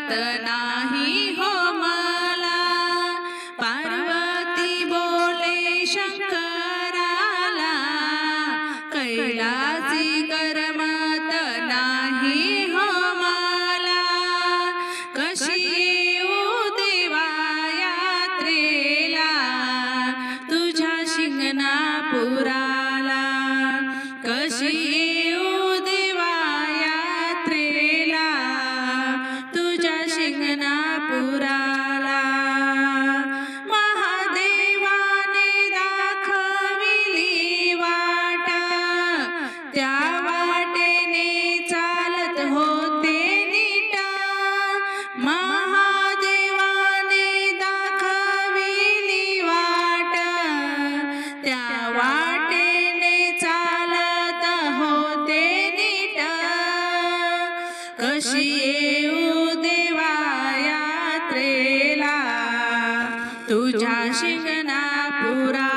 करमत नाही हो मला. पार्वती बोले शंकराला, कैलासी करमत नाही हो मला. कशी येऊ देवा यात्रेला, तुझ्या शिंगणापुराला. कशी येऊ देवा यात्रेला, तुझ्या शिंगणापुराला. महादेवाने दाखविली वाट, त्या वाटेने चालत होते नीट. महादेवाने दाखविली वाट, त्या वाटेने चालत होते नीट. कशी येऊ देवा यात्रेला, तुझ्या शिंगणापुराला.